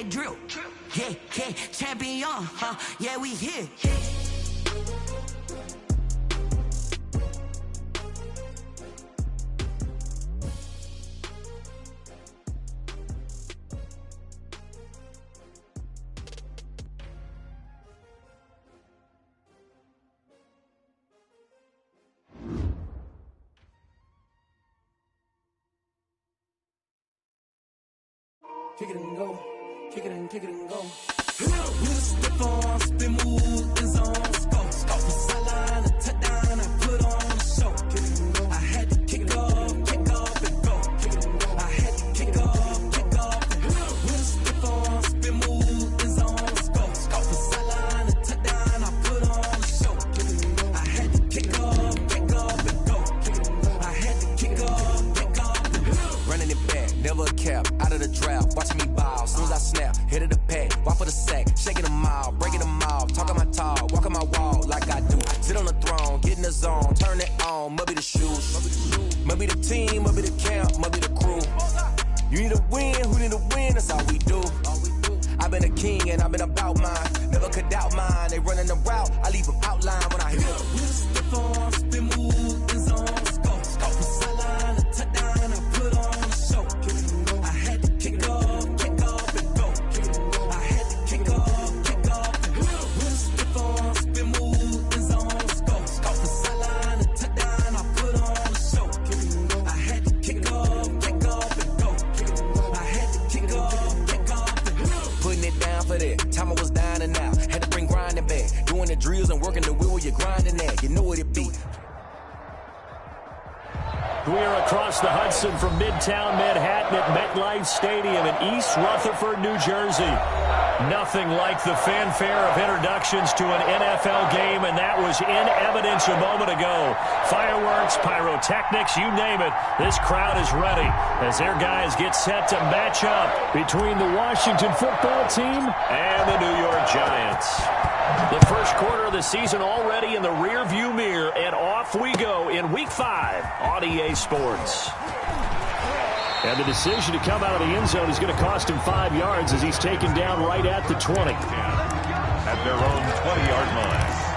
that drill. Yeah, yeah, champion, huh? Yeah, we here. Kick it and go, kick it and go. With a stiff arm, spin move, in zone, go. From sideline to touchdown, I put on a show. I had to kick off and go. I had to kick off and go. With a stiff arm, spin move, in zone, go. From sideline to touchdown, I put on a show. I had to kick off and go. I had to kick off and go. Running it back, never a cap, out of the draft, watching me ball, soon as I snap, hit of the pack, walk for the sack, shaking them all, breaking them off, talking my talk, walking my wall like I do, sit on the throne, get in the zone, turn it on, must be the shoes, must be the team, must be the camp, must be the crew, you need to win, who need to win, that's all we do, I've been a king and I've been about mine, never could doubt mine, they running the route, I leave them outline when I hit them. With a stiff arm, spin move, in zone, go. From sideline to touchdown, I put on a show. I had to kick off and go. I had to kick off and go. With a stiff arm, spin move, in zone, go. From sideline to touchdown, I put on a show. I had to kick off and go. I had to kick off and go. Putting it down for that, time I was down and out, had to bring grinding back, doing the drills and working the wheel where you're grinding at, you know what it be. We are across the Hudson from Midtown Manhattan at MetLife Stadium in East Rutherford, New Jersey. Nothing like the fanfare of introductions to an NFL game, and that was in evidence a moment ago. Fireworks, pyrotechnics, you name it. This crowd is ready as their guys get set to match up between the Washington football team and the New York Giants. The first quarter of the season already in the rear-view mirror, and off we go in Week 5 on EA Sports. And the decision to come out of the end zone is going to cost him 5 yards as he's taken down right at the 20. At their own 20-yard line.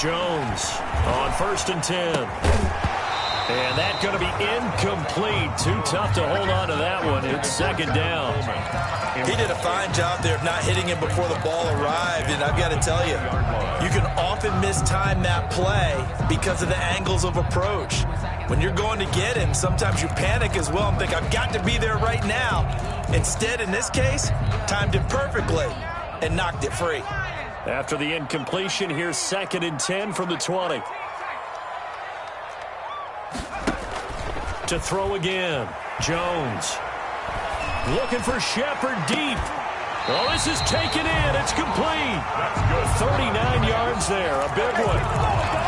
Jones on 1st and 10. And that's going to be incomplete. Too tough to hold on to that one. It's second down. He did a fine job there of not hitting him before the ball arrived. And I've got to tell you, you can often mistime that play because of the angles of approach. When you're going to get him, sometimes you panic as well and think, I've got to be there right now. Instead, in this case, timed it perfectly and knocked it free. After the incompletion, here's 2nd and 10 from the 20. To throw again, Jones. Looking for Shepard deep. Well, this is taken in. It's complete. 39 yards there, a big one.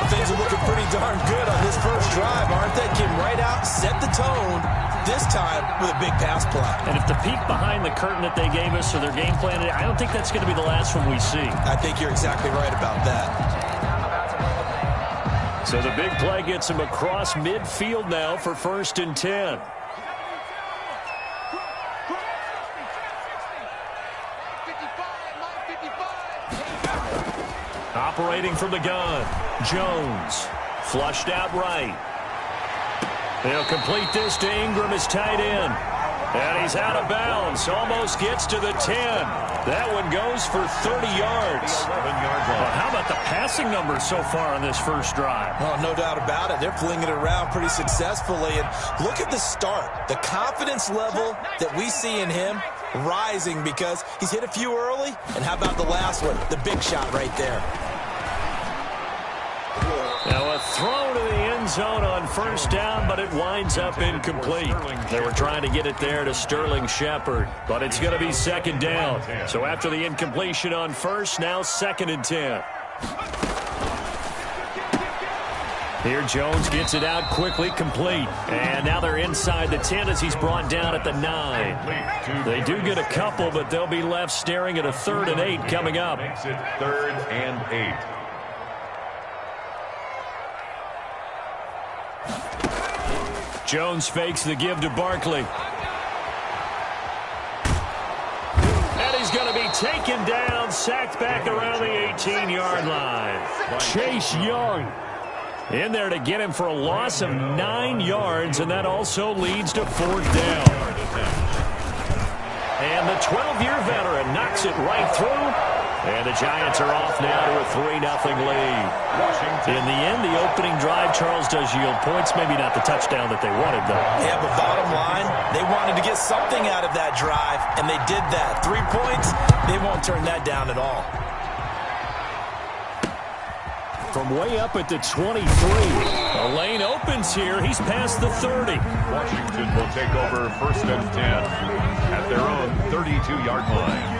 Things are looking pretty darn good on this first drive, aren't they? Came right out, set the tone, this time with a big pass play. And if the peek behind the curtain that they gave us or their game plan, I don't think that's going to be the last one we see. I think you're exactly right about that. So the big play gets him across midfield now for 1st and 10. Operating from the gun, Jones. Flushed out right. They'll complete this to Ingram, his tight end. And he's out of bounds. Almost gets to the 10. That one goes for 30 yards. Well, how about the passing numbers so far on this first drive? Oh, no doubt about it. They're flinging it around pretty successfully. And look at the start. The confidence level that we see in him rising because he's hit a few early. And how about the last one? The big shot right there. Now a throw to the end end zone on first down, but it winds up incomplete. They were trying to get it there to Sterling Shepard, but it's going to be second down. So after the incompletion on first, now 2nd and 10. Here Jones gets it out quickly, complete. And now they're inside the 10 as he's brought down at the 9. They do get a couple, but they'll be left staring at a 3rd and 8 coming up. Makes it 3rd and 8. Jones fakes the give to Barkley. And he's going to be taken down, sacked back around the 18-yard line. Chase Young in there to get him for a loss of 9 yards, and that also leads to 4th down. And the 12-year veteran knocks it right through, and the Giants are off now to a 3-0 lead. In the end, the opening drive, Charles, does yield points. Maybe not the touchdown that they wanted, though. Yeah, but bottom line, they wanted to get something out of that drive, and they did that. 3 points, they won't turn that down at all. From way up at the 23. The lane opens here. He's past the 30. Washington will take over 1st and 10 at their own 32-yard line.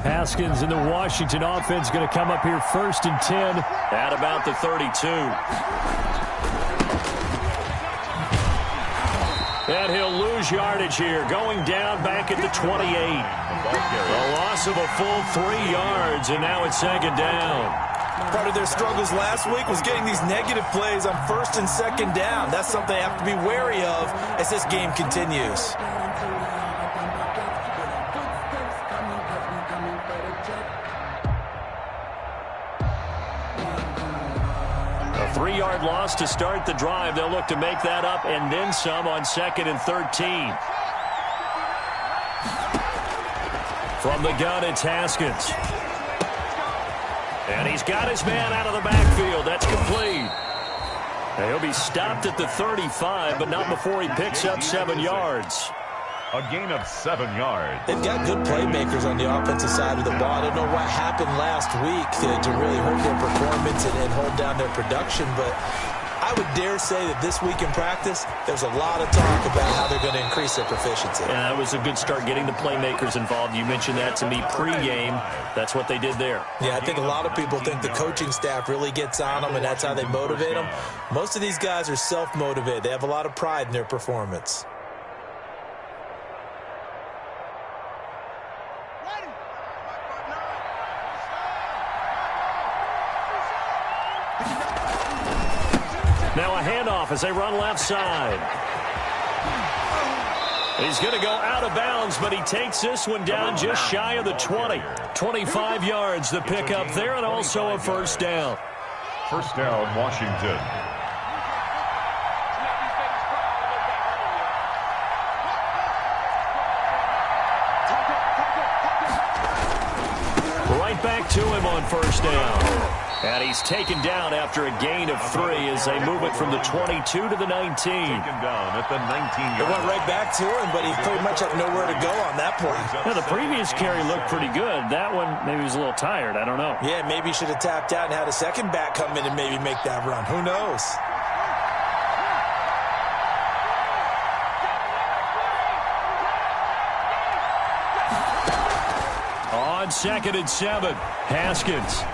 Haskins in the Washington offense going to come up here 1st and 10 at about the 32. And he'll lose yardage here, going down back at the 28. A loss of a full 3 yards, and now it's 2nd down. Part of their struggles last week was getting these negative plays on 1st and 2nd down. That's something they have to be wary of as this game continues. A 3-yard loss to start the drive. They'll look to make that up and then some on 2nd and 13. From the gun, it's Haskins. And he's got his man out of the backfield. That's complete. And he'll be stopped at the 35, but not before he picks up 7 yards. A gain of 7 yards. They've got good playmakers on the offensive side of the ball. I don't know what happened last week to really hurt their performance and hold down their production, but I would dare say that this week in practice, there's a lot of talk about how they're going to increase their proficiency. Yeah, that was a good start getting the playmakers involved. You mentioned that to me pregame. That's what they did there. Yeah, I think a lot of people think the coaching staff really gets on them, and that's how they motivate them. Most of these guys are self-motivated. They have a lot of pride in their performance. Now a handoff as they run left side. He's going to go out of bounds, but he takes this one down just shy of the 20. 25 yards the pickup there, and also a 1st down. 1st down, Washington. Right back to him on 1st down. And he's taken down after a gain of 3 as they move it from the 22 to the 19. Taken down at the 19-yard line. It went right back to him, but he pretty much had nowhere to go on that play. Yeah, the previous carry looked pretty good. That one, maybe he was a little tired. I don't know. Yeah, maybe he should have tapped out and had a second back come in and maybe make that run. Who knows? On 2nd and 7, Haskins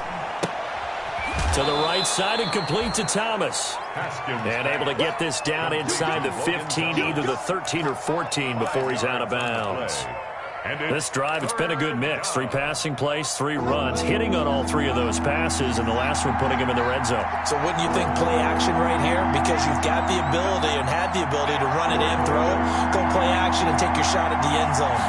to the right side and complete to Thomas. And able to get this down inside the 15, either the 13 or 14 before he's out of bounds. This drive, it's been a good mix. 3 passing plays, 3 runs, hitting on all 3 of those passes, and the last one putting him in the red zone. So wouldn't you think play action right here? Because you've got the ability and had the ability to run it in, throw it, go play action and take your shot at the end zone.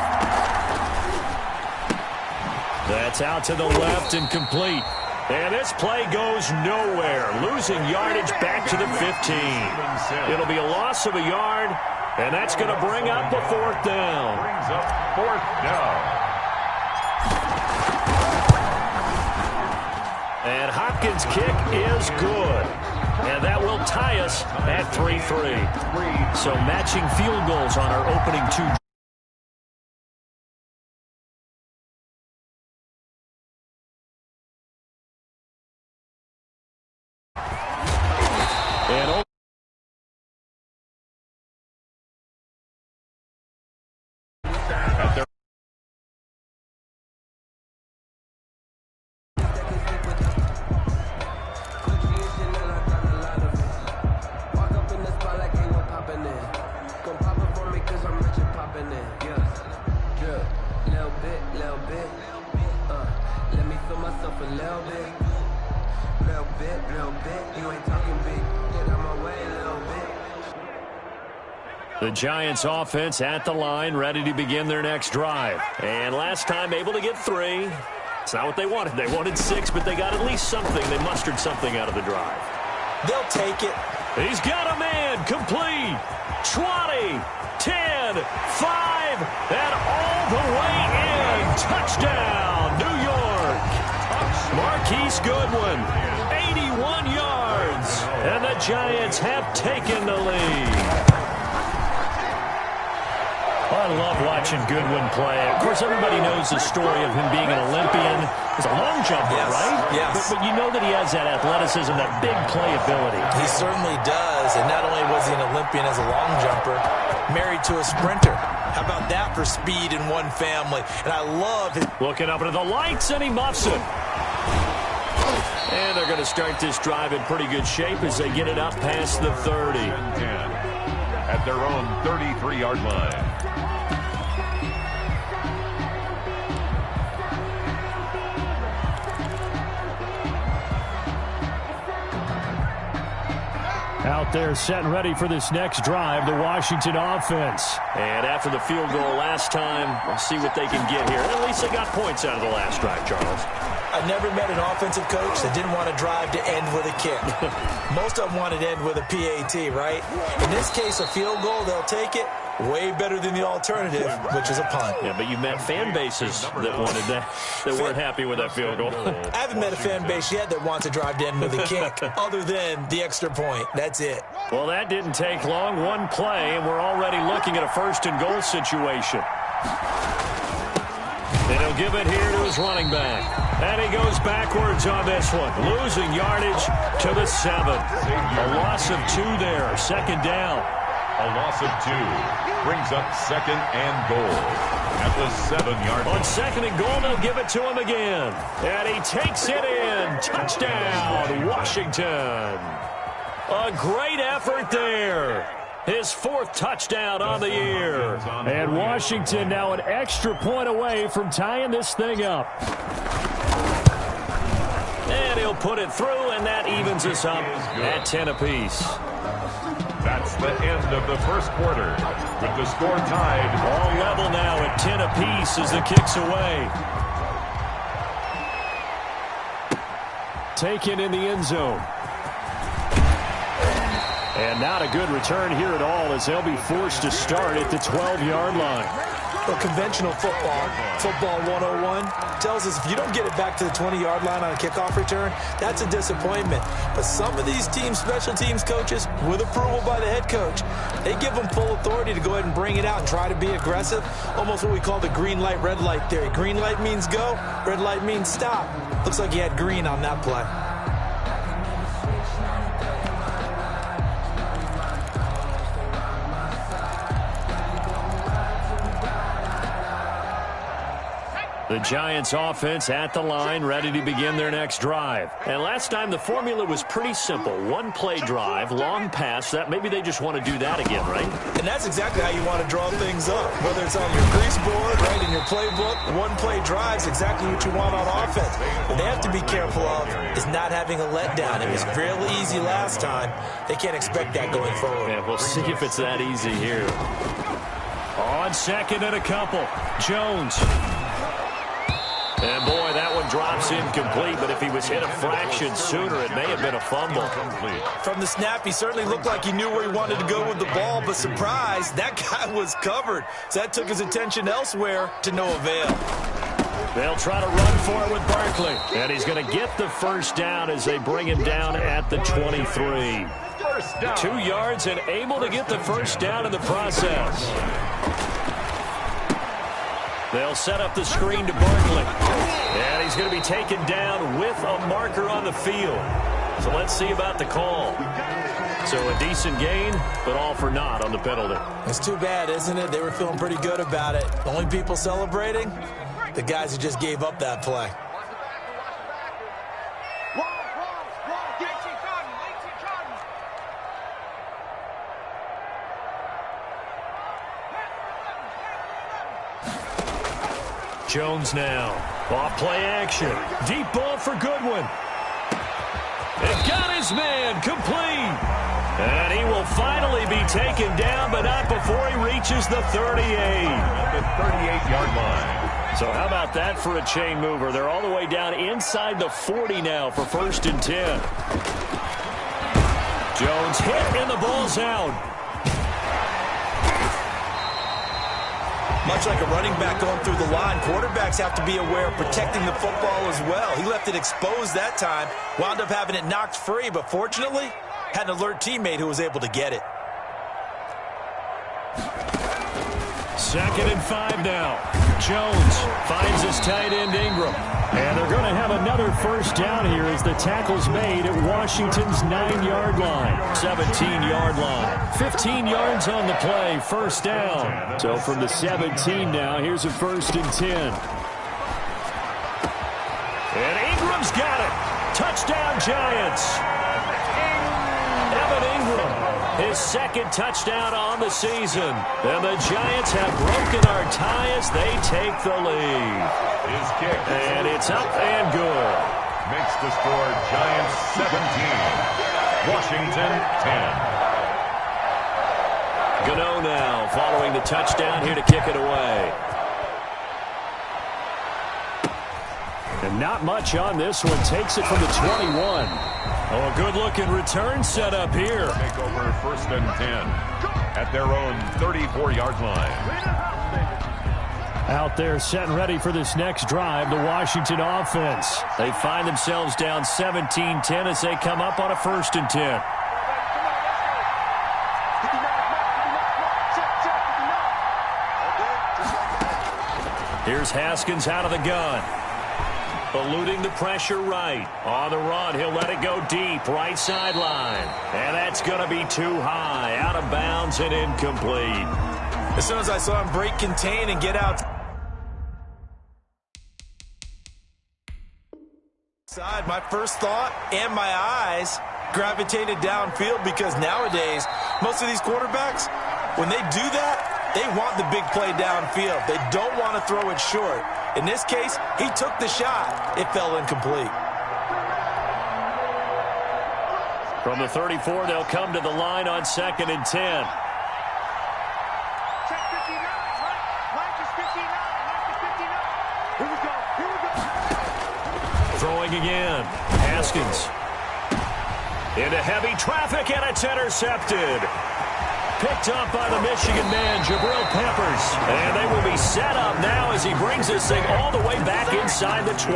That's out to the left and complete. And this play goes nowhere. Losing yardage back to the 15. It'll be a loss of a yard, and that's going to bring up a 4th down. Brings up 4th down. And Hopkins' kick is good. And that will tie us at 3-3. So matching field goals on our opening two. The Giants offense at the line, ready to begin their next drive. And last time able to get 3. It's not what they wanted. They wanted 6, but they got at least something. They mustered something out of the drive. They'll take it. He's got a man. Complete. 20, 10, 5, and all the way in. Touchdown, New York. Marquise Goodwin, 81 yards. And the Giants have taken the lead. I love watching Goodwin play. Of course, everybody knows the story of him being an Olympian. He's a long jumper, right? Yes. But you know that he has that athleticism, that big playability. He certainly does. And not only was he an Olympian as a long jumper, married to a sprinter. How about that for speed in one family? And I love it. Looking up into the lights, and he muffs it. And they're going to start this drive in pretty good shape as they get it up past the 30. At their own 33-yard line. Out there set and ready for this next drive, the Washington offense. And after the field goal last time, we'll see what they can get here. At least they got points out of the last drive, Charles. I never met an offensive coach that didn't want to drive to end with a kick. Most of them wanted to end with a PAT, right? In this case, a field goal, they'll take it. Way better than the alternative, which is a punt. Yeah, but you met fan bases that wanted that, that weren't happy with that field goal. I haven't met a fan base yet that wants to drive to end with a kick, other than the extra point. That's it. Well, that didn't take long. One play, and we're already looking at a first-and-goal situation. And he'll give it here to his running back. And he goes backwards on this one, losing yardage to the 7. A loss of 2 there, second down. A loss of 2 brings up second and goal at the 7-yard line. On second and goal, they'll give it to him again. And he takes it in. Touchdown, Washington. A great effort there. His 4th touchdown on the year. And Washington now an extra point away from tying this thing up. And he'll put it through, and that evens us up at 10 apiece. That's the end of the first quarter, with the score tied. All level now at 10 apiece as the kick's away. Taken in the end zone. And not a good return here at all as they'll be forced to start at the 12-yard line. Well, conventional football 101, tells us if you don't get it back to the 20-yard line on a kickoff return, that's a disappointment. But some of these special teams coaches, with approval by the head coach, they give them full authority to go ahead and bring it out and try to be aggressive. Almost what we call the green light, red light theory. Green light means go, red light means stop. Looks like he had green on that play. The Giants offense at the line, ready to begin their next drive. And last time the formula was pretty simple. 1-play drive, long pass. That maybe they just want to do that again, right? And that's exactly how you want to draw things up. Whether it's on your grease board, right, in your playbook, 1-play drive's exactly what you want on offense. What they have to be careful of is not having a letdown. It was real easy last time. They can't expect that going forward. Yeah, we'll see if it's that easy here. On second and a couple, Jones. And, boy, that one drops incomplete, but if he was hit a fraction sooner, it may have been a fumble. From the snap, he certainly looked like he knew where he wanted to go with the ball, but surprise, that guy was covered. So that took his attention elsewhere to no avail. They'll try to run for it with Barkley. And he's going to get the first down as they bring him down at the 23. 2 yards and able to get the first down in the process. They'll set up the screen to Barkley. And he's going to be taken down with a marker on the field. So let's see about the call. So a decent gain, but all for naught on the penalty. It's too bad, isn't it? They were feeling pretty good about it. The only people celebrating, the guys who just gave up that play. Jones now. Off play action. Deep ball for Goodwin. It got his man complete. And he will finally be taken down, but not before he reaches the 38. The 38-yard line. So how about that for a chain mover? They're all the way down inside the 40 now for 1st and 10. Jones hit and the ball's out. Much like a running back going through the line, quarterbacks have to be aware of protecting the football as well. He left it exposed that time, wound up having it knocked free, but fortunately, had an alert teammate who was able to get it. 2nd and 5 now. Jones finds his tight end Ingram. And they're going to have another first down here as the tackle's made at Washington's 9-yard line. 17-yard line. 15 yards on the play. First down. So from the 17 now, here's a 1st and 10. And Ingram's got it. Touchdown, Giants. Evan Ingram, his 2nd touchdown on the season. And the Giants have broken our tie as they take the lead. His kick. And it's up and good. Makes the score Giants 17. Washington 10. Gano now following the touchdown here to kick it away. And not much on this one. Takes it from the 21. Oh, a good-looking return set up here. Take over 1st and 10 at their own 34-yard line. Out there set and ready for this next drive, the Washington offense. They find themselves down 17-10 as they come up on a 1st and 10. Here's Haskins out of the gun. Eluding the pressure right. On the run, he'll let it go deep, right sideline. And that's going to be too high, out of bounds and incomplete. As soon as I saw him break contain and get out side, my first thought and my eyes gravitated downfield, because nowadays, most of these quarterbacks, when they do that, they want the big play downfield. They don't want to throw it short. In this case, he took the shot. It fell incomplete. From the 34, they'll come to the line on 2nd and 10. Throwing again. Haskins. Into heavy traffic, and it's intercepted. Picked up by the Michigan man, Jabril Peppers. And they will be set up now as he brings this thing all the way back inside the 20.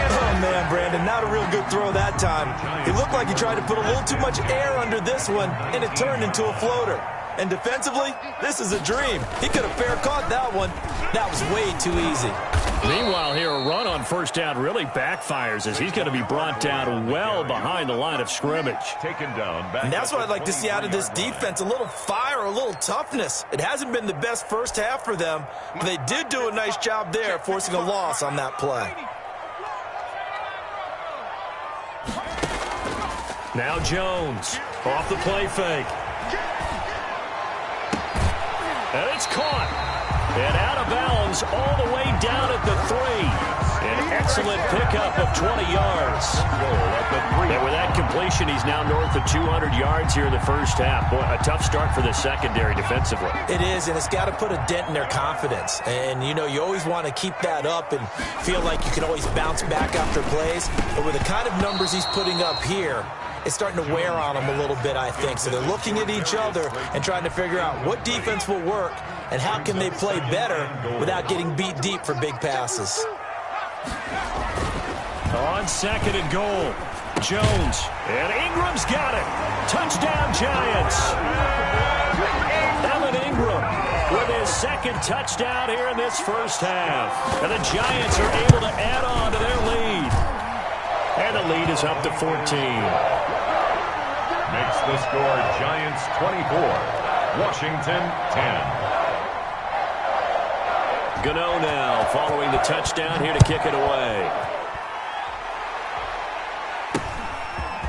Oh, man, Brandon, not a real good throw that time. It looked like he tried to put a little too much air under this one, and it turned into a floater. And defensively, this is a dream. He could have fair caught that one. That was way too easy. Meanwhile, here, a run on 1st down really backfires as he's going to be brought down well behind the line of scrimmage. Taken down. Back and that's what I'd like to see out of this defense, a little fire, a little toughness. It hasn't been the best first half for them, but they did do a nice job there, forcing a loss on that play. Now Jones, off the play fake. And it's caught. And out of bounds all the way down at the 3. An excellent pickup of 20 yards. And with that completion, he's now north of 200 yards here in the first half. Boy, a tough start for the secondary defensively. It is, and it's got to put a dent in their confidence. And, you know, you always want to keep that up and feel like you can always bounce back after plays. But with the kind of numbers he's putting up here, is starting to wear on them a little bit, I think. So they're looking at each other and trying to figure out what defense will work and how can they play better without getting beat deep for big passes. On 2nd and goal, Jones, and Ingram's got it. Touchdown, Giants. Evan Ingram with his 2nd touchdown here in this first half. And the Giants are able to add on to their lead. And the lead is up to 14. Makes the score Giants 24, Washington 10. Gano now following the touchdown here to kick it away.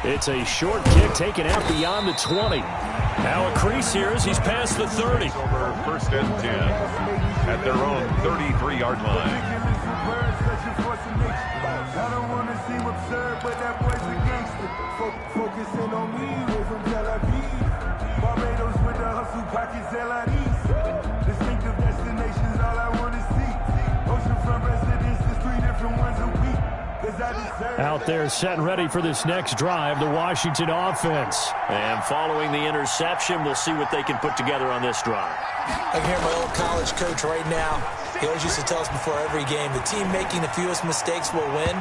It's a short kick taken out beyond the 20. Now a crease here as he's past the 30. Over 1st and 10 at their own 33-yard line. I don't want to seem absurd, but that boy's a gangster. Focusing on me, we're from Tel Aviv. Barbados with the hustle, pockets LIDs. Distinctive destinations, all I want to see. Oceanfront residences, 3 different ones a week. Out there set and ready for this next drive, the Washington offense. And following the interception, we'll see what they can put together on this drive. I can hear my old college coach right now. He always used to tell us before every game, the team making the fewest mistakes will win.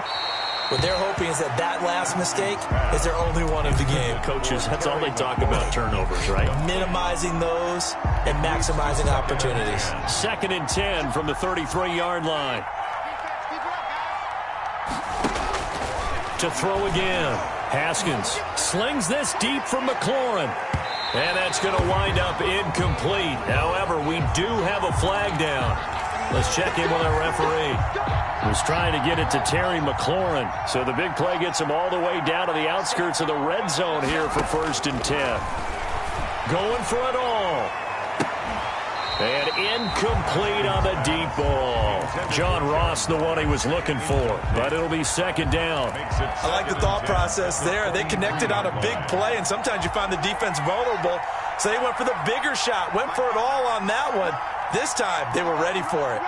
What they're hoping is that that last mistake is their only one of the game. Coaches, that's all they talk about, turnovers, right? Minimizing those and maximizing opportunities. 2nd and 10 from the 33-yard line. To throw again. Haskins slings this deep from McLaurin. And that's going to wind up incomplete. However, we do have a flag down. Let's check in with our referee. Was trying to get it to Terry McLaurin. So the big play gets him all the way down to the outskirts of the red zone here for 1st and 10. Going for it all. And incomplete on the deep ball. John Ross, the one he was looking for, but it'll be 2nd down. I like the thought process there. They connected on a big play, and sometimes you find the defense vulnerable. So they went for the bigger shot, went for it all on that one. This time, they were ready for it.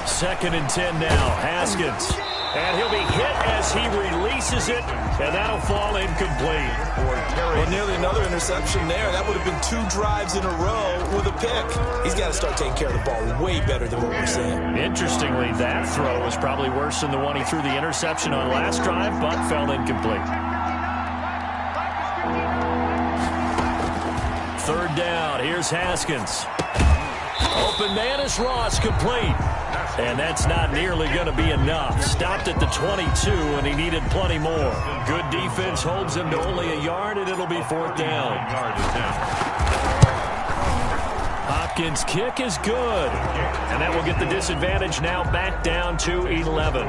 Second and 10 now. Haskins. And he'll be hit as he releases it, and that'll fall incomplete. Well, nearly another interception there. That would have been 2 drives in a row with a pick. He's got to start taking care of the ball way better than what we're seeing. Interestingly, that throw was probably worse than the one he threw the interception on last drive, but fell incomplete. 3rd down. Here's Haskins. Open man is Ross, complete. And that's not nearly going to be enough. Stopped at the 22, and he needed plenty more. Good defense holds him to only a yard, and it'll be 4th down. Hopkins' kick is good. And that will get the disadvantage now back down to 11.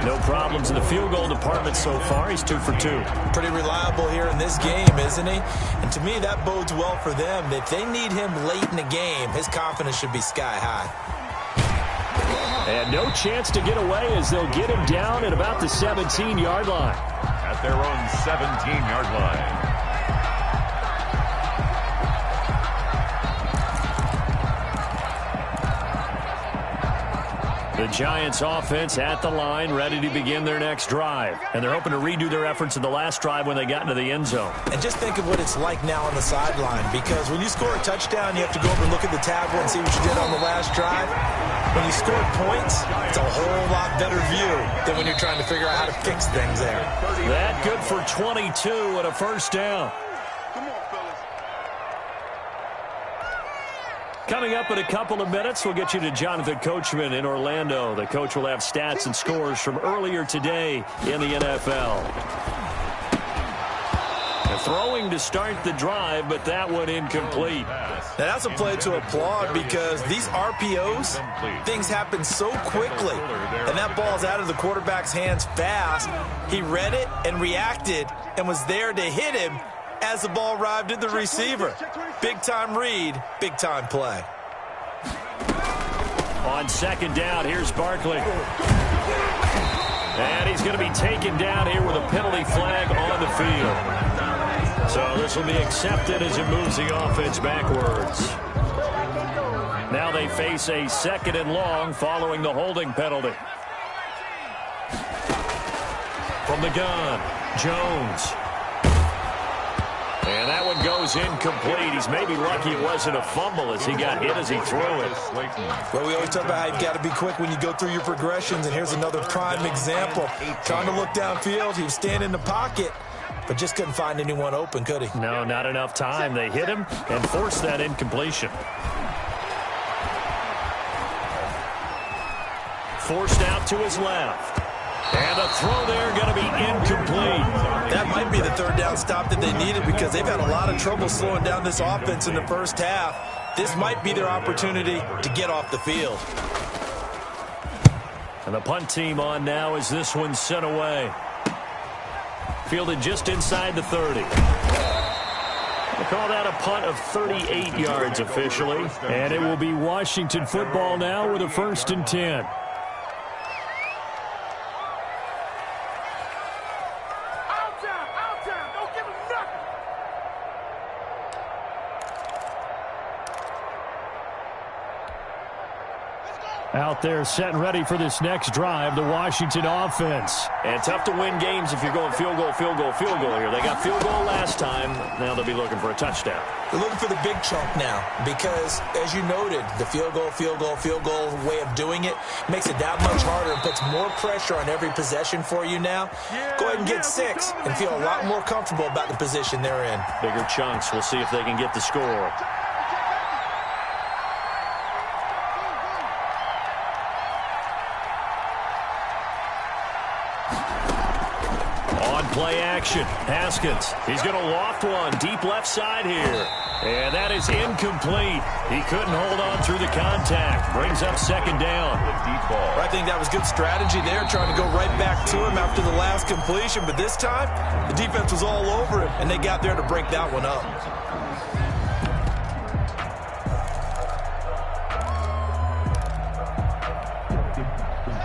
No problems in the field goal department so far. He's 2 for 2. Pretty reliable here in this game, isn't he? And to me, that bodes well for them. If they need him late in the game, his confidence should be sky high. And no chance to get away as they'll get him down at about the 17-yard line. At their own 17-yard line. The Giants offense at the line, ready to begin their next drive. And they're hoping to redo their efforts in the last drive when they got into the end zone. And just think of what it's like now on the sideline, because when you score a touchdown, you have to go over and look at the tablet and see what you did on the last drive. When you score points, it's a whole lot better view than when you're trying to figure out how to fix things there. That good for 22 and a 1st down. Coming up in a couple of minutes, we'll get you to Jonathan Coachman in Orlando. The coach will have stats and scores from earlier today in the NFL. Throwing to start the drive, but that one incomplete. Now that's a play to applaud because these RPOs, things happen so quickly. And that ball's out of the quarterback's hands fast. He read it and reacted and was there to hit him as the ball arrived at the receiver. Big-time read, big-time play. On 2nd down, here's Barkley. And he's going to be taken down here with a penalty flag on the field. So this will be accepted as it moves the offense backwards. Now they face a 2nd and long following the holding penalty. From the gun, Jones. And that one goes incomplete. He's maybe lucky it wasn't a fumble as he got hit as he threw it. Well, we always talk about how you've got to be quick when you go through your progressions, and here's another prime example. Trying to look downfield, he was standing in the pocket, but just couldn't find anyone open, could he? No, not enough time. They hit him and forced that incompletion. Forced out to his left. And a throw there going to be incomplete. That might be the 3rd down stop that they needed because they've had a lot of trouble slowing down this offense in the first half. This might be their opportunity to get off the field. And the punt team on now as this one's sent away. Fielded just inside the 30. They call that a punt of 38 yards officially. And it will be Washington football now with a 1st and 10. Out there set and ready for this next drive, the Washington offense. And tough to win games if you're going field goal, field goal, field goal here. They got field goal last time. Now they'll be looking for a touchdown. They're looking for the big chunk now because, as you noted, the field goal way of doing it makes it that much harder and puts more pressure on every possession for you now. Go ahead and get 6 and feel a lot more comfortable about the position they're in. Bigger chunks. We'll see if they can get the score. Play action. Haskins. He's going to loft one deep left side here. And that is incomplete. He couldn't hold on through the contact. Brings up 2nd down. I think that was good strategy there, trying to go right back to him after the last completion. But this time, the defense was all over him, and they got there to break that one up.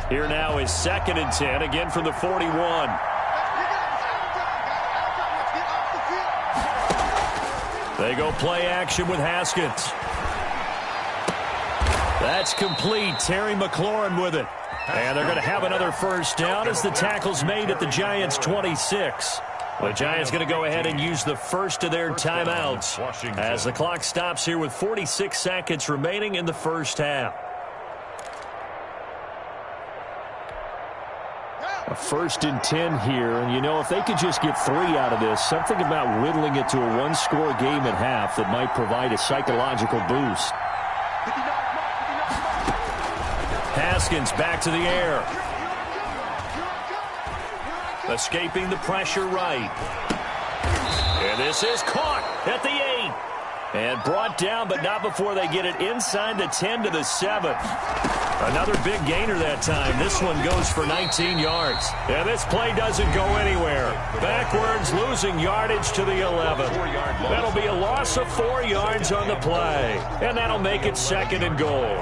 Here now is 2nd and 10, again from the 41. They go play action with Haskins. That's complete. Terry McLaurin with it. And they're going to have another 1st down as the tackle's made at the Giants' 26. The Giants going to go ahead and use the first of their timeouts as the clock stops here with 46 seconds remaining in the first half. A 1st and 10 here, and you know, if they could just get 3 out of this, something about whittling it to a 1-score game at half that might provide a psychological boost. Haskins back to the air. Escaping the pressure right. And this is caught at the 8. And brought down, but not before they get it inside the 10 to the 7. Another big gainer that time. This one goes for 19 yards. And this play doesn't go anywhere. Backwards, losing yardage to the 11. That'll be a loss of 4 yards on the play. And that'll make it 2nd and goal.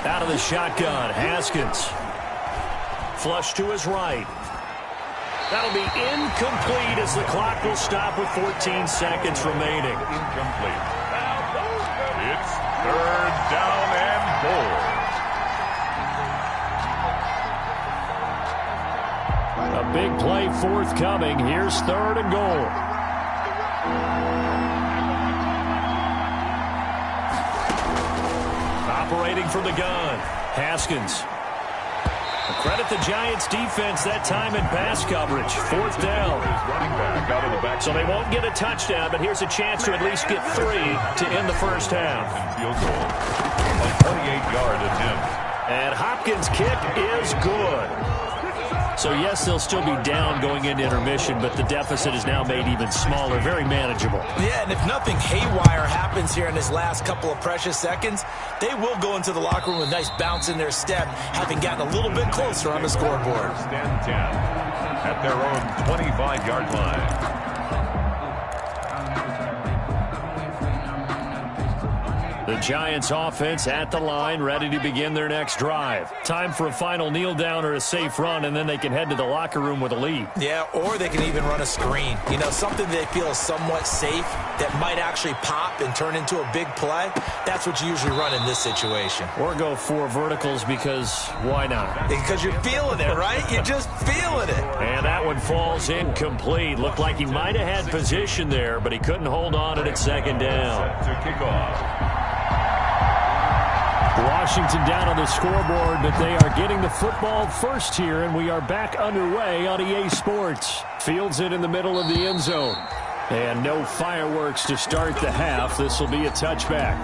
Out of the shotgun, Haskins. Flush to his right. That'll be incomplete as the clock will stop with 14 seconds remaining. Incomplete. It's 3rd down and goal. A big play forthcoming. Here's 3rd and goal. Operating from the gun, Haskins. Credit the Giants defense that time in pass coverage. 4th down. So they won't get a touchdown, but here's a chance to at least get 3 to end the first half. Field goal. A 28-yard attempt. And Hopkins' kick is good. So, yes, they'll still be down going into intermission, but the deficit is now made even smaller, very manageable. Yeah, and if nothing haywire happens here in his last couple of precious seconds, they will go into the locker room with a nice bounce in their step, having gotten a little bit closer on the scoreboard. 1st and 10 at their own 25-yard line. The Giants offense at the line, ready to begin their next drive. Time for a final kneel down or a safe run, and then they can head to the locker room with a lead. Yeah, or they can even run a screen. You know, something they feel is somewhat safe that might actually pop and turn into a big play. That's what you usually run in this situation. Or go 4 verticals because why not? Because you're feeling it, right? You're just feeling it. And that one falls incomplete. Looked like he might have had position there, but he couldn't hold on at second down. Set to kick off. Washington down on the scoreboard, but they are getting the football first here, and we are back underway on EA Sports. Fields it in the middle of the end zone. And no fireworks to start the half. This will be a touchback.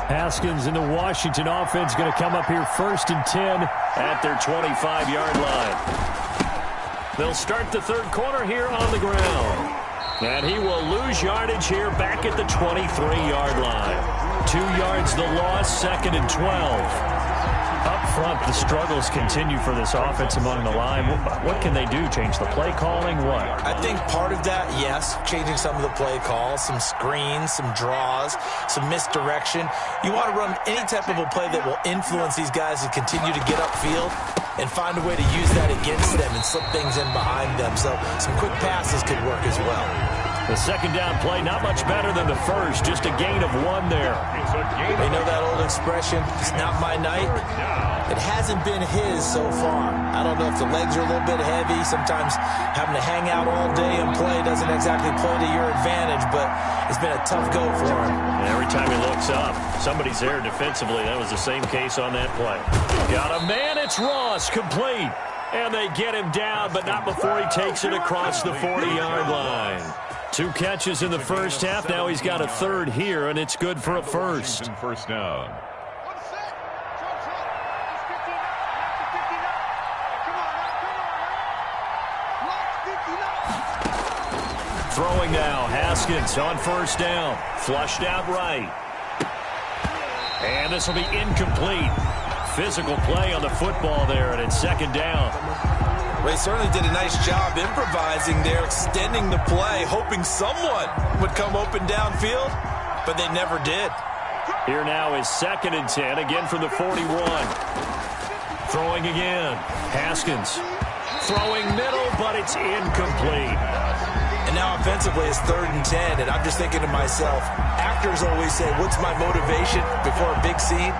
Haskins in the Washington offense going to come up here 1st and 10 at their 25-yard line. They'll start the third quarter here on the ground. And he will lose yardage here back at the 23-yard line. 2 yards the loss, 2nd and 12. Up front, the struggles continue for this offense among the line. What can they do? Change the play calling? What? I think part of that, yes, changing some of the play calls, some screens, some draws, some misdirection. You want to run any type of a play that will influence these guys to continue to get upfield and find a way to use that against them and slip things in behind them. So some quick passes could work as well. The second down play, not much better than the first, just a gain of 1 there. They know that old expression, it's not my night. It hasn't been his so far. I don't know if the legs are a little bit heavy. Sometimes having to hang out all day and play doesn't exactly play to your advantage, but it's been a tough go for him. And every time he looks up, somebody's there defensively. That was the same case on that play. Got a man, it's Ross, complete. And they get him down, but not before he takes it across the 40-yard line. 2 catches in the first half. Now he's got a 3rd here, and it's good for a first. First down. Throwing now, Haskins on first down. Flushed out right. And this will be incomplete. Physical play on the football there, and it's 2nd down. Well, he certainly did a nice job improvising there, extending the play, hoping someone would come open downfield, but they never did. Here now is 2nd and 10, again from the 41. Throwing again. Haskins throwing middle, but it's incomplete. And now offensively it's 3rd and 10, and I'm just thinking to myself, actors always say, what's my motivation before a big scene?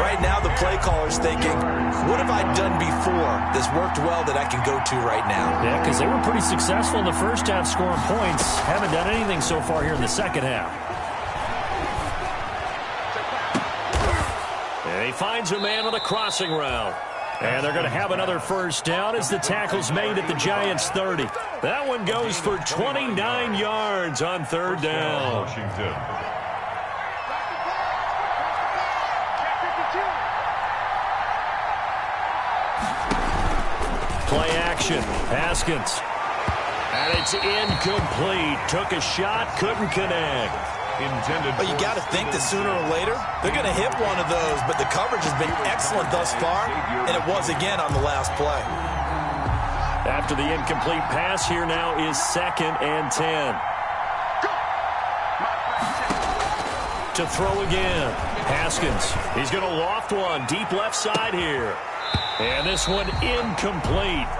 Right now the play caller's thinking, what have I done before that's worked well that I can go to right now? Yeah, because they were pretty successful in the first half scoring points. Haven't done anything so far here in the second half. And he finds a man on a crossing route. And they're going to have another first down as the tackle's made at the Giants' 30. That one goes for 29 yards on 3rd down. Washington. Play action. Haskins. And it's incomplete. Took a shot, couldn't connect. But you got to think that sooner or later they're going to hit one of those, but the coverage has been excellent thus far, and it was again on the last play. After the incomplete pass, here now is 2nd and 10. To throw again. Haskins. He's going to loft one deep left side here. And this one incomplete.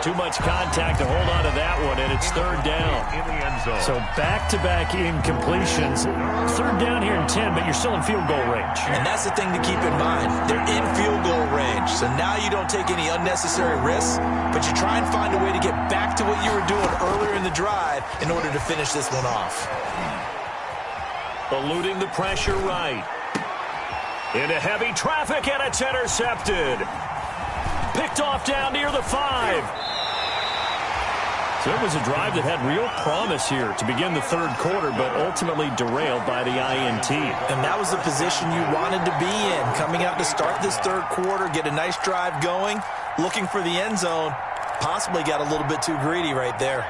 Too much contact to hold on to that one, and it's 3rd down. In the end zone. So back-to-back incompletions. 3rd down here in 10, but you're still in field goal range. And that's the thing to keep in mind. They're in field goal range, so now you don't take any unnecessary risks, but you try and find a way to get back to what you were doing earlier in the drive in order to finish this one off. Eluding the pressure right. Into heavy traffic, and it's intercepted. Picked off down near the 5. So it was a drive that had real promise here to begin the 3rd quarter, but ultimately derailed by the INT. And that was the position you wanted to be in, coming out to start this 3rd quarter, get a nice drive going, looking for the end zone, possibly got a little bit too greedy right there.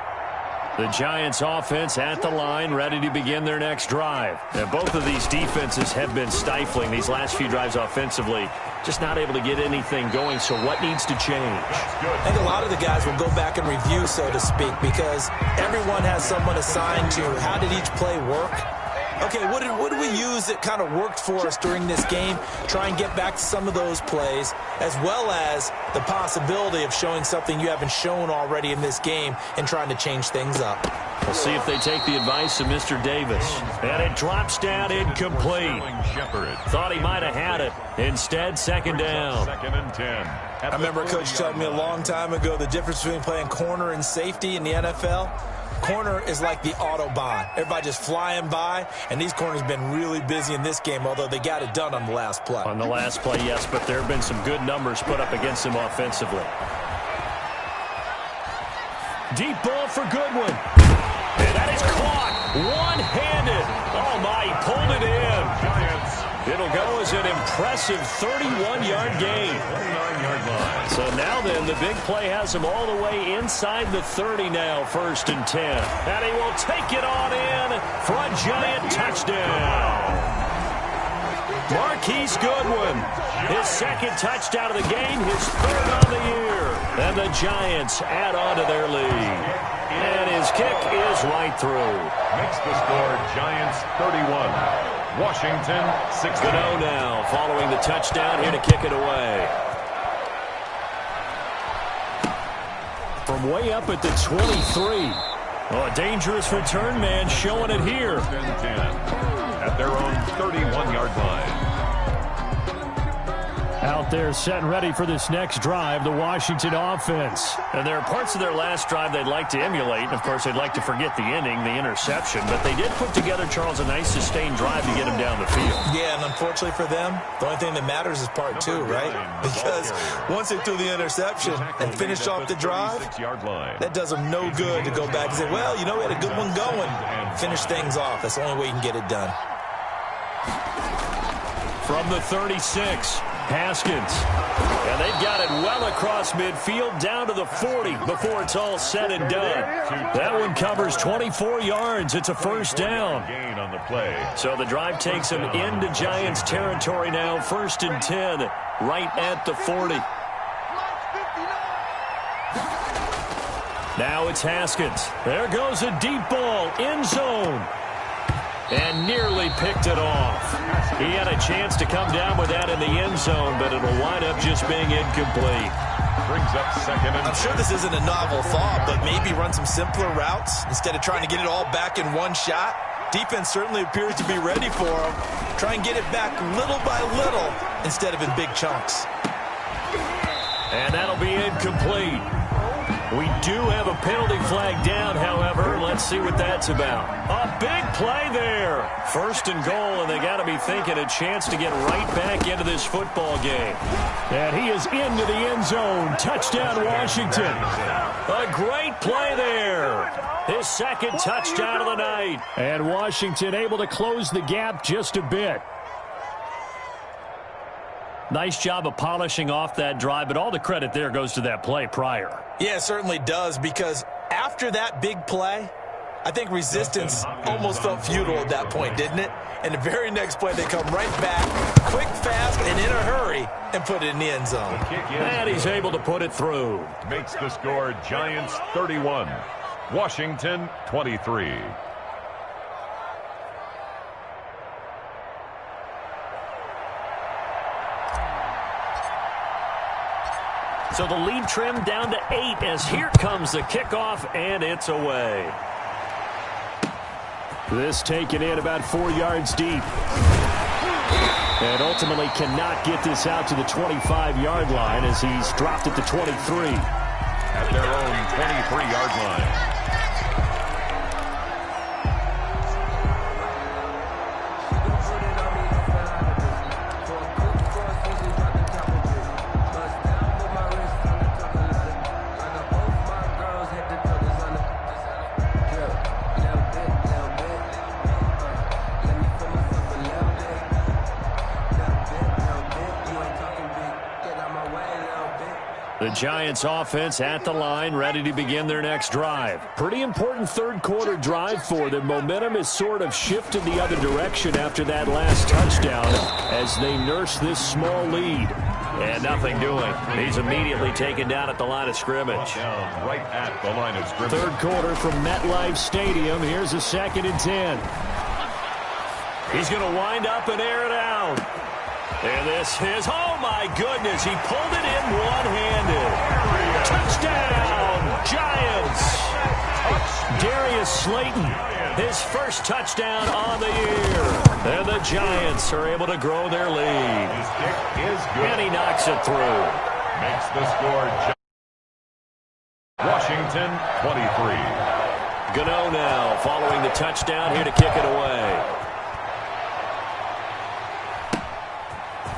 The Giants offense at the line, ready to begin their next drive. And both of these defenses have been stifling these last few drives offensively. Just not able to get anything going, so what needs to change? I think a lot of the guys will go back and review, so to speak, because everyone has someone assigned to how did each play work. Okay, what did we use that kind of worked for us during this game? Try and get back to some of those plays, as well as the possibility of showing something you haven't shown already in this game and trying to change things up. We'll see if they take the advice of Mr. Davis. And it drops down incomplete. Thought he might have had it. Instead, second down. Second and 10. I remember a coach telling me a long time ago the difference between playing corner and safety in the NFL. Corner is like the Autobahn. Everybody just flying by, and these corners have been really busy in this game, although they got it done on the last play. On the last play, yes, but there have been some good numbers put up against them offensively. Deep ball for Goodwin. And that is caught one-handed. Oh, my, he pulled it in. It'll go as an impressive 31-yard gain. 39-yard line. So now then, the big play has him all the way inside the 30 now, first and 10. And he will take it on in for a Giant touchdown. Marquise Goodwin, his second touchdown of the game, his third on the year. And the Giants add on to their lead. And his kick is right through. Makes the score Giants 31. Washington 6. Good now following the touchdown, here to kick it away. From way up at the 23. Oh, a dangerous return man showing it here. 10 at their own 31-yard line. Out there set and ready for this next drive, the Washington offense. And there are parts of their last drive they'd like to emulate. And, of course, they'd like to forget the inning, the interception. But they did put together, Charles, a nice sustained drive to get him down the field. Yeah, and unfortunately for them, the only thing that matters is part two, right? Because once they threw the interception and finished off the drive, that does them no good to go back and say, well, you know, we had a good one going. Finish things off. That's the only way you can get it done. From the 36. Haskins. And they've got it well across midfield down to the 40 before it's all said and done. That one covers 24 yards. It's a first down. Gain on the play. So the drive takes them into Giants territory now. First and 10 right at the 40. Now it's Haskins. There goes a deep ball. End zone. And nearly picked it off. He had a chance to come down with that in the end zone, but it'll wind up just being incomplete. Brings up second and 10. I'm sure this isn't a novel thought, but maybe run some simpler routes instead of trying to get it all back in one shot. Defense certainly appears to be ready for him. Try and get it back little by little instead of in big chunks. And that'll be incomplete. We do have a penalty flag down, however. Let's see what that's about. A big play there. First and goal, and they got to be thinking a chance to get right back into this football game. And he is into the end zone. Touchdown, Washington. A great play there. His second touchdown of the night. And Washington able to close the gap just a bit. Nice job of polishing off that drive, but all the credit there goes to that play prior. Yeah, it certainly does, because after that big play, I think resistance almost felt futile at that point, didn't it? And the very next play, they come right back, quick, fast, and in a hurry, and put it in the end zone. And he's able to put it through. Makes the score Giants 31, Washington 23. So the lead trimmed down to 8 as here comes the kickoff, and it's away. This taken in about 4 yards deep. And ultimately cannot get this out to the 25-yard line as he's dropped at the 23. At their own 23-yard line. The Giants offense at the line, ready to begin their next drive. Pretty important third quarter drive for them. Momentum has sort of shifted the other direction after that last touchdown as they nurse this small lead. And nothing doing. He's immediately taken down at the line of scrimmage. Right at the line of scrimmage. Third quarter from MetLife Stadium. Here's a 2nd and 10. He's going to wind up and air it out. And this is, oh my goodness, he pulled it in one-handed. Touchdown, Giants. Darius Slayton, his first touchdown on the year. And the Giants are able to grow their lead. His kick is good. And he knocks it through. Makes the score. Washington 23. Gano now following the touchdown here to kick it away.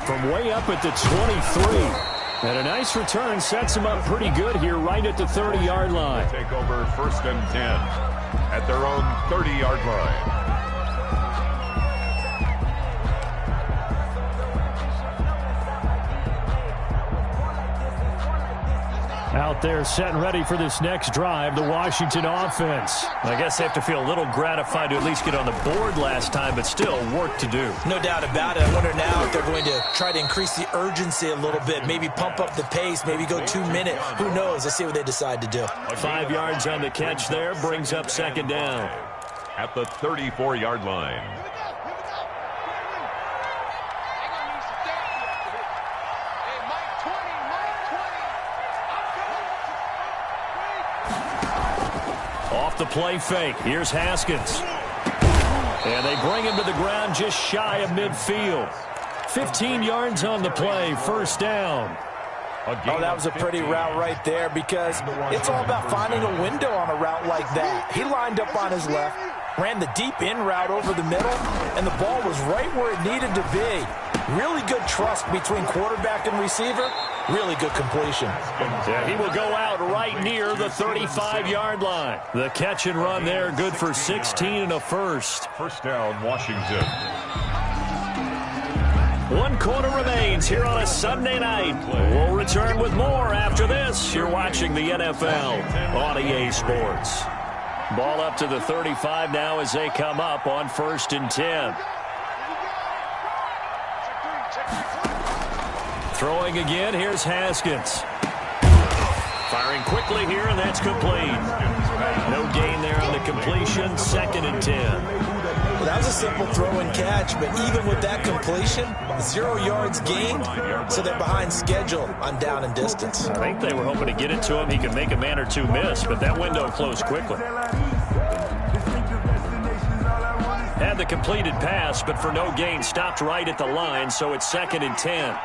From way up at the 23. And a nice return sets him up pretty good here right at the 30-yard line. Take over 1st and 10 at their own 30-yard line. Out there set and ready for this next drive, the Washington offense. I guess they have to feel a little gratified to at least get on the board last time, but still work to do. No doubt about it. I wonder now if they're going to try to increase the urgency a little bit, maybe pump up the pace, maybe go 2-minute. Who knows? Let's see what they decide to do. 5 yards on the catch there, brings up 2nd down. At the 34-yard line. Off the play fake. Here's Haskins. And they bring him to the ground just shy of midfield. 15 yards on the play. 1st down. Oh, that was a pretty route right there because it's all about finding a window on a route like that. He lined up on his left, ran the deep in route over the middle, and the ball was right where it needed to be. Really good trust between quarterback and receiver. Really good completion. Yeah, he will go out right near the 35-yard line. The catch and run there, good for 16 and a first. 1st down, Washington. 1 quarter remains here on a Sunday night. We'll return with more after this. You're watching the NFL on EA Sports. Ball up to the 35 now as they come up on 1st and 10. Throwing again, here's Haskins. Firing quickly here, and that's complete. No gain there on the completion, 2nd and 10. Well, that was a simple throw and catch, but even with that completion, 0 yards gained, so they're behind schedule on down and distance. I think they were hoping to get it to him. He could make a man or two miss, but that window closed quickly. Had the completed pass, but for no gain, stopped right at the line, so it's 2nd and 10.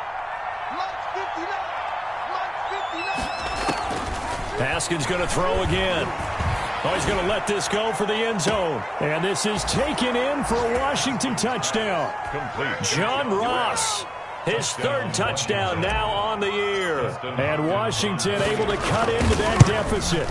Haskins going to throw again. Oh, he's going to let this go for the end zone. And this is taken in for a Washington touchdown. Complete. John Ross, his 3rd touchdown now on the year. And Washington able to cut into that deficit.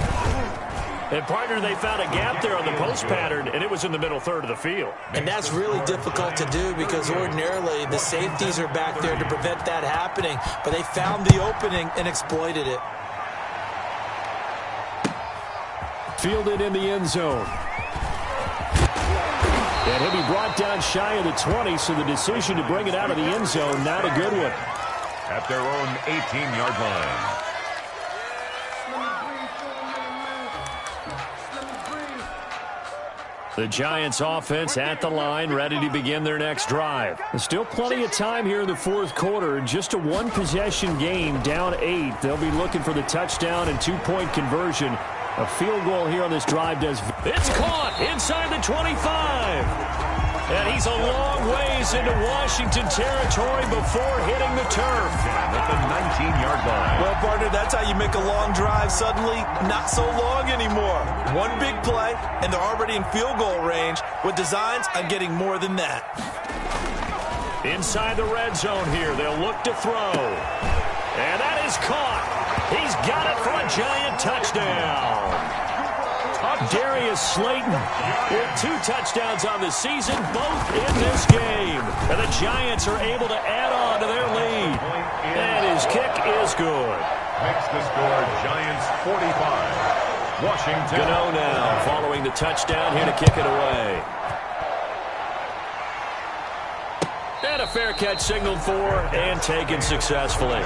And, partner, they found a gap there on the post pattern, and it was in the middle third of the field. And that's really difficult to do because ordinarily the safeties are back there to prevent that happening. But they found the opening and exploited it. Fielded in the end zone. And he'll be brought down shy of the 20, so the decision to bring it out of the end zone, not a good one. At their own 18-yard line. The Giants offense at the line, ready to begin their next drive. There's still plenty of time here in the 4th quarter. Just a 1-possession game, down 8. They'll be looking for the touchdown and 2-point conversion. A field goal here on this drive does. It's caught inside the 25. And he's a long ways into Washington territory before hitting the turf. At the 19-yard line. Well, partner, that's how you make a long drive suddenly not so long anymore. One big play, and they're already in field goal range with designs on getting more than that. Inside the red zone here, they'll look to throw. And that is caught. He's got it for a Giant touchdown. Darius Slayton with 2 touchdowns on the season, both in this game. And the Giants are able to add on to their lead. And his kick is good. Makes the score Giants 45. Washington. Gano now following the touchdown here to kick it away. And a fair catch signaled for and taken successfully.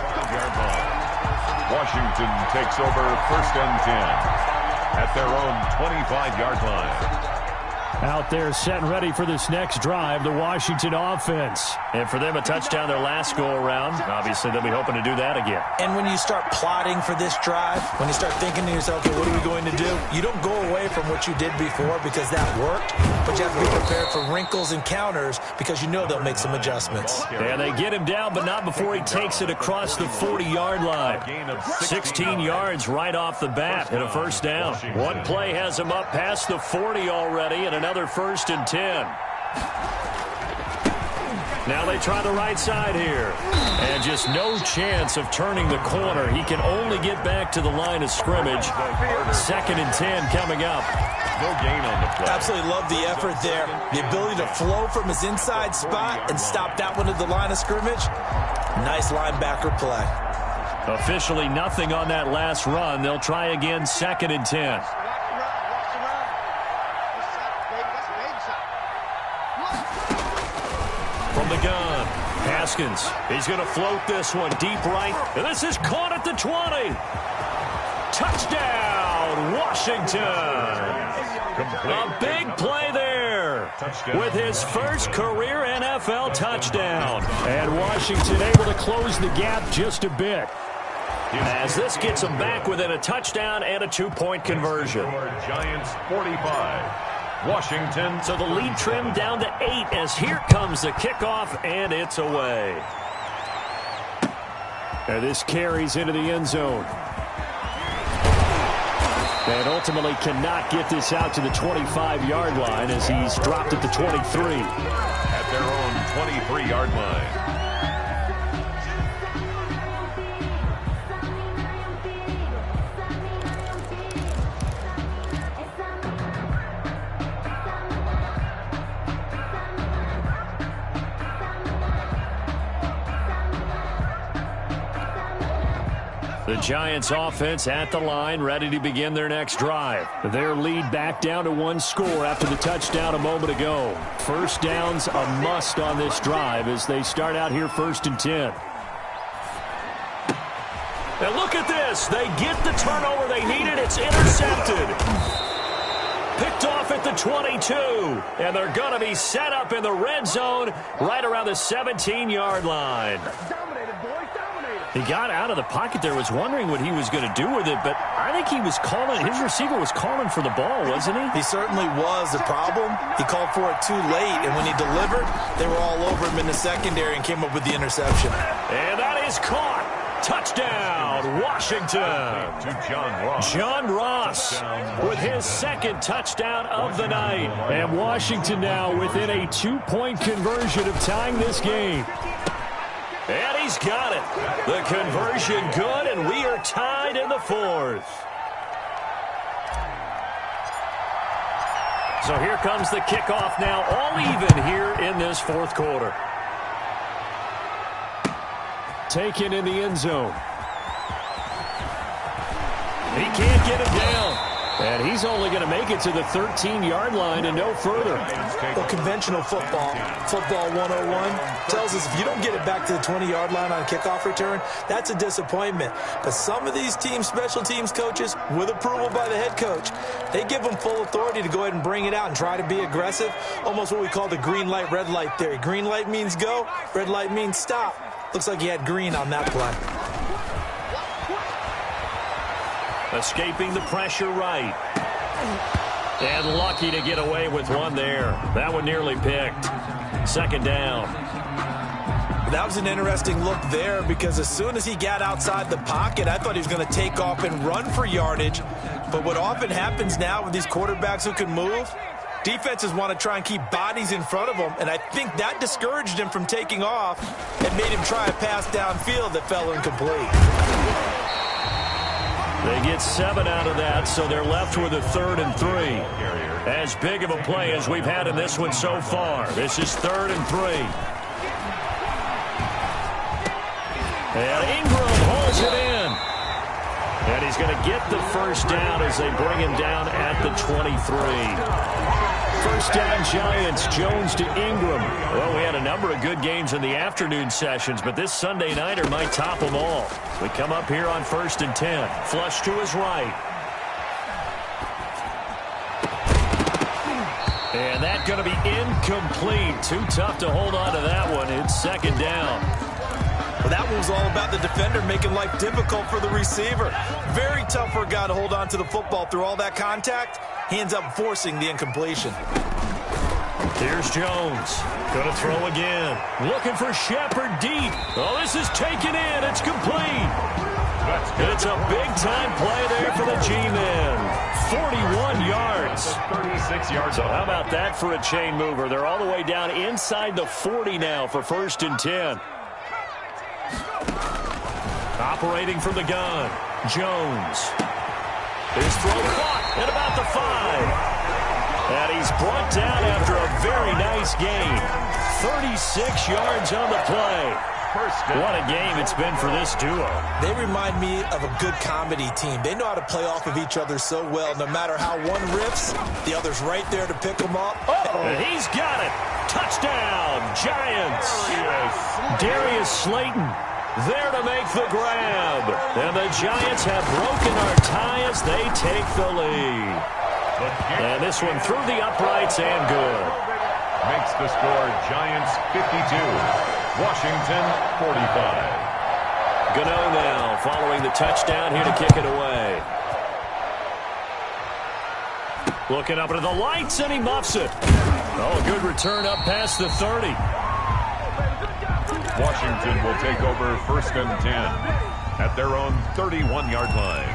Washington takes over 1st and 10 at their own 25-yard line. Out there set and ready for this next drive, the Washington offense. And for them, a touchdown their last go-around. Obviously, they'll be hoping to do that again. And when you start plotting for this drive, when you start thinking to yourself, okay, what are we going to do? You don't go away from what you did before because that worked, but you have to be prepared for wrinkles and counters because you know they'll make some adjustments. And they get him down, but not before he takes it across the 40-yard line. 16 yards right off the bat and a first down. One play has him up past the 40 already, and another 1st and 10. Now they try the right side here. And just no chance of turning the corner. He can only get back to the line of scrimmage. 2nd and 10 coming up. No gain on the play. Absolutely love the effort there. The ability to flow from his inside spot and stop that one at the line of scrimmage. Nice linebacker play. Officially nothing on that last run. They'll try again 2nd and 10. From the gun, Haskins. He's going to float this one deep right. And this is caught at the 20. Touchdown, Washington. A big play there with his first career NFL touchdown. And Washington able to close the gap just a bit, as this gets them back within a touchdown and a 2-point conversion. Giants 45. Washington. So the lead trimmed down to 8 as here comes the kickoff, and it's away. And this carries into the end zone. And ultimately cannot get this out to the 25-yard line as he's dropped at the 23. At their own 23-yard line. The Giants offense at the line, ready to begin their next drive. Their lead back down to 1 score after the touchdown a moment ago. First down's a must on this drive as they start out here 1st and 10. And look at this. They get the turnover they needed. It's intercepted. Picked off at the 22. And they're going to be set up in the red zone right around the 17-yard line. He got out of the pocket there, was wondering what he was going to do with it, but I think he was calling, his receiver was calling for the ball, wasn't he? He certainly was. The problem, he called for it too late, and when he delivered, they were all over him in the secondary and came up with the interception. And that is caught. Touchdown, Washington. To John Ross. John Ross with his 2nd touchdown of the night. And Washington now within a 2-point conversion of tying this game. And he's got it. The conversion good, and we are tied in the 4th. So here comes the kickoff now, all even here in this 4th quarter. Taken in the end zone. He can't get him down. And he's only going to make it to the 13-yard line and no further. Well, conventional football 101, tells us if you don't get it back to the 20-yard line on a kickoff return, that's a disappointment. But some of these teams, special teams coaches, with approval by the head coach, they give them full authority to go ahead and bring it out and try to be aggressive, almost what we call the green light, red light theory. Green light means go, red light means stop. Looks like he had green on that play. Escaping the pressure right. And lucky to get away with one there. That one nearly picked. 2nd down. That was an interesting look there because as soon as he got outside the pocket, I thought he was going to take off and run for yardage. But what often happens now with these quarterbacks who can move, defenses want to try and keep bodies in front of them, and I think that discouraged him from taking off and made him try a pass downfield that fell incomplete. They get 7 out of that, so they're left with a 3rd and 3. As big of a play as we've had in this one so far. This is 3rd and 3. And Ingram holds it in. And he's going to get the first down as they bring him down at the 23. First down Giants, Jones to Ingram. Well, we had a number of good games in the afternoon sessions, but this Sunday nighter might top them all. We come up here on 1st and 10. Flush to his right. And that's going to be incomplete. Too tough to hold on to that one. It's 2nd down. Well, that one was all about the defender making life difficult for the receiver. Very tough for a guy to hold on to the football through all that contact. He ends up forcing the incompletion. Here's Jones. Going to throw again. Looking for Shepard deep. Oh, this is taken in. It's complete. It's a big-time play there for the G-men. 41 yards. 36 yards. So how about that for a chain mover? They're all the way down inside the 40 now for 1st and 10. Operating from the gun. Jones. His throw caught at about the 5. And he's brought down after a very nice gain. 36 yards on the play. What a game it's been for this duo. They remind me of a good comedy team. They know how to play off of each other so well. No matter how one riffs, the other's right there to pick them up. And he's got it. Touchdown, Giants. Darius Slayton there to make the grab. And the Giants have broken our tie as they take the lead. And this one through the uprights and good. Makes the score Giants 52, Washington 45. Gano now following the touchdown here to kick it away. Looking up into the lights and he muffs it. Oh, good return up past the 30. Washington will take over 1st and 10 at their own 31-yard line.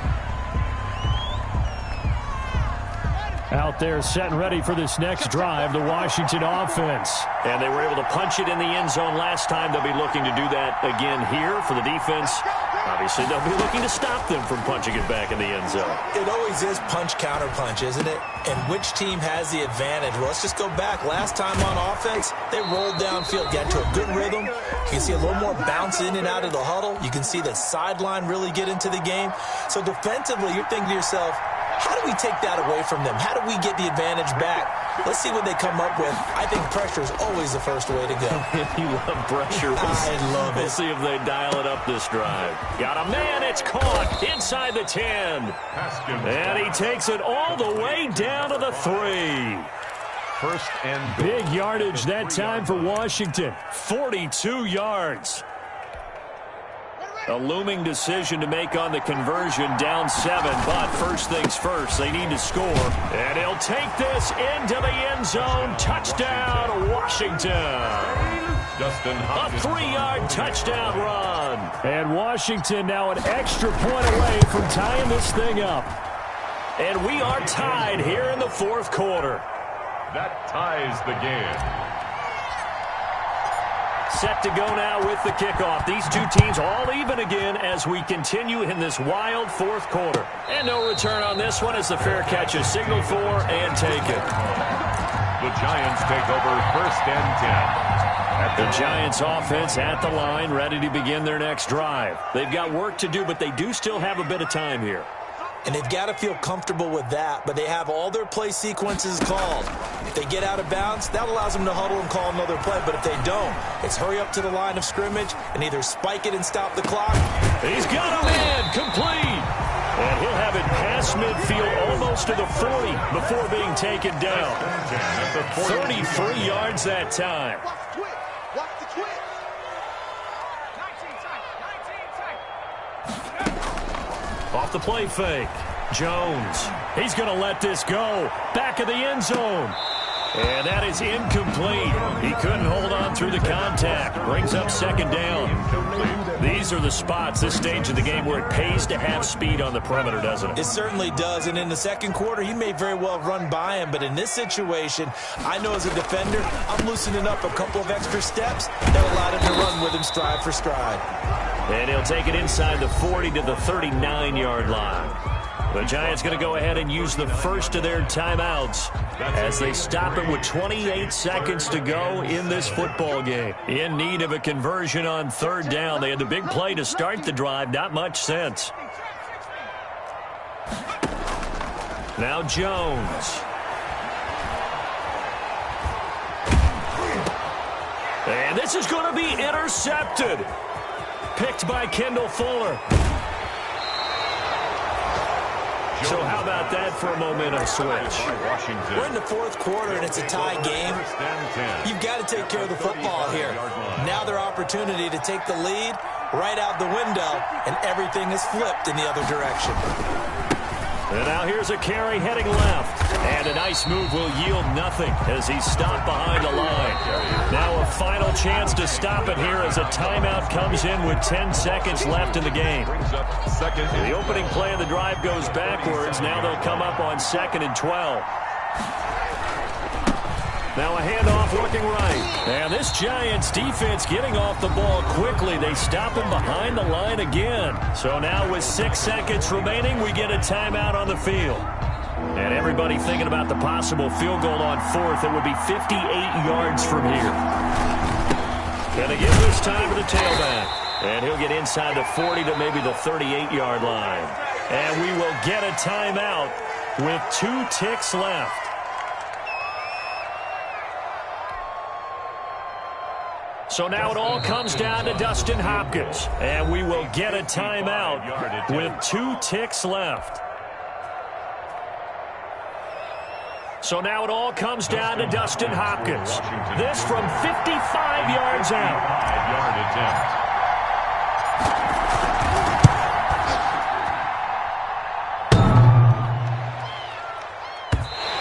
Out there set and ready for this next drive, the Washington offense. And they were able to punch it in the end zone last time. They'll be looking to do that again here for the defense. Obviously, they'll be looking to stop them from punching it back in the end zone. It always is punch-counter-punch, isn't it? And which team has the advantage? Well, let's just go back. Last time on offense, they rolled downfield, got to a good rhythm. You can see a little more bounce in and out of the huddle. You can see the sideline really get into the game. So defensively, you're thinking to yourself, how do we take that away from them? How do we get the advantage back? Let's see what they come up with. I think pressure is always the first way to go. You love pressure. I love it. We'll see if they dial it up this drive. Got a man. It's caught inside the 10. And he takes it all the way down to the 3. 1st and big yardage that time for Washington. 42 yards. A looming decision to make on the conversion, down 7, but first things first, they need to score. And he'll take this into the end zone. Touchdown, Washington. A 3-yard touchdown run. And Washington now an extra point away from tying this thing up. And we are tied here in the 4th quarter. that ties the game. Set to go now with the kickoff. These two teams all even again as we continue in this wild 4th quarter. And no return on this one as the fair catch is signaled for and taken. The Giants take over 1st and 10. The Giants offense at the line, ready to begin their next drive. They've got work to do, but they do still have a bit of time here. And they've got to feel comfortable with that, but they have all their play sequences called. If they get out of bounds, that allows them to huddle and call another play. But if they don't, it's hurry up to the line of scrimmage and either spike it and stop the clock. He's got a man, complete. And he'll have it past midfield almost to the 40 before being taken down. 33 yards that time. Off the play fake. Jones. He's going to let this go. Back of the end zone. And that is incomplete. He couldn't hold on through the contact. Brings up 2nd down. These are the spots, this stage of the game, where it pays to have speed on the perimeter, doesn't it? It certainly does. And in the 2nd quarter, he may very well run by him. But in this situation, I know as a defender, I'm loosening up a couple of extra steps that allowed him to run with him stride for stride. And he'll take it inside the 40 to the 39-yard line. The Giants going to go ahead and use the first of their timeouts as they stop it with 28 seconds to go in this football game. In need of a conversion on third down. They had the big play to start the drive. Not much sense. Now Jones. And this is going to be intercepted. Picked by Kendall Fuller. So how about that for a momentum switch? We're in the fourth quarter, and it's a tie game. You've got to take care of the football here. Now their opportunity to take the lead right out the window, and everything is flipped in the other direction. And now here's a carry heading left. And a nice move will yield nothing as he's stopped behind the line. Now a final chance to stop it here as a timeout comes in with 10 seconds left in the game. The opening play of the drive goes backwards. Now they'll come up on 2nd and 12. Now a handoff looking right. And this Giants defense getting off the ball quickly. They stop him behind the line again. So now with 6 seconds remaining, we get a timeout on the field. And everybody thinking about the possible field goal on 4th. It would be 58 yards from here. Gonna give this time to the tailback. And he'll get inside the 40 to maybe the 38-yard line. And we will get a timeout with 2 ticks left. So now it all comes down to Dustin Hopkins. And we will get a timeout with 2 ticks left. So now it all comes down to Dustin Hopkins. This from 55 yards out. 5-yard attempt.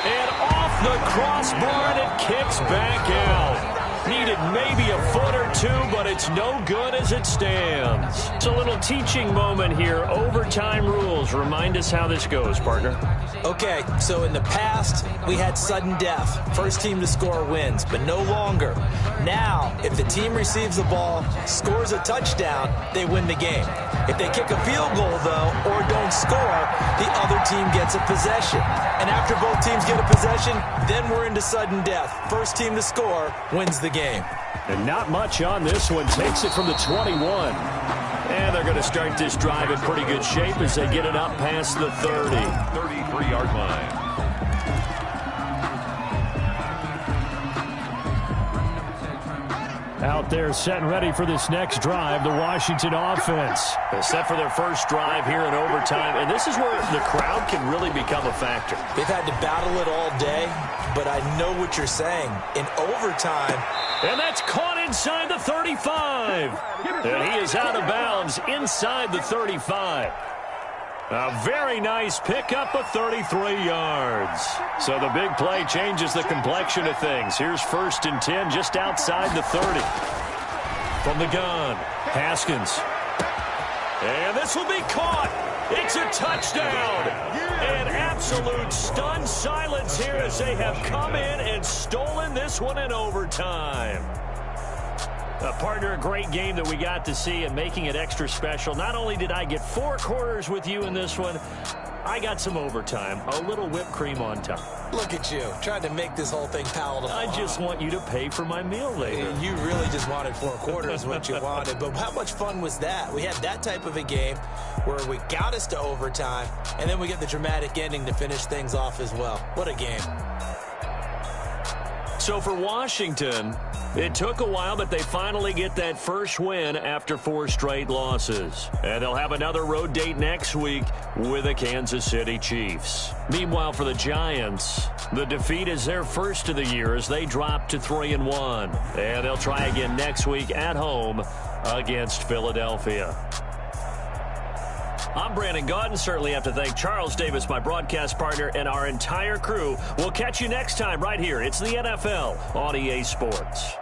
And off the crossbar, and it kicks back out. Needed maybe a foot or two, but it's no good as it stands. It's a little teaching moment here. Overtime rules. Remind us how this goes, partner. Okay, so in the past, we had sudden death. First team to score wins, but no longer. Now, if the team receives the ball, scores a touchdown, they win the game. If they kick a field goal, though, or don't score, the other team gets a possession. And after both teams get a possession, then we're into sudden death. First team to score wins the game. And not much on this one. Takes it from the 21. And they're going to start this drive in pretty good shape as they get it up past the 30. 33-yard line. Out there set and ready for this next drive, the Washington offense. They're set for their first drive here in overtime, and this is where the crowd can really become a factor. They've had to battle it all day, but I know what you're saying. In overtime. And that's caught inside the 35. And he is out of bounds inside the 35. A very nice pickup of 33 yards. So the big play changes the complexion of things. Here's 1st and 10 just outside the 30. From the gun, Haskins. And this will be caught. It's a touchdown. An absolute stunned silence here as they have come in and stolen this one in overtime. Partner, a great game that we got to see and making it extra special. Not only did I get 4 quarters with you in this one, I got some overtime. A little whipped cream on top. Look at you, trying to make this whole thing palatable. I just want you to pay for my meal later. You really just wanted 4 quarters, what you wanted. But how much fun was that? We had that type of a game where we got us to overtime, and then we get the dramatic ending to finish things off as well. What a game. So for Washington, it took a while, but they finally get that first win after 4 straight losses. And they'll have another road date next week with the Kansas City Chiefs. Meanwhile, for the Giants, the defeat is their first of the year as they drop to 3-1. And they'll try again next week at home against Philadelphia. I'm Brandon Gaudin. Certainly have to thank Charles Davis, my broadcast partner, and our entire crew. We'll catch you next time right here. It's the NFL on EA Sports.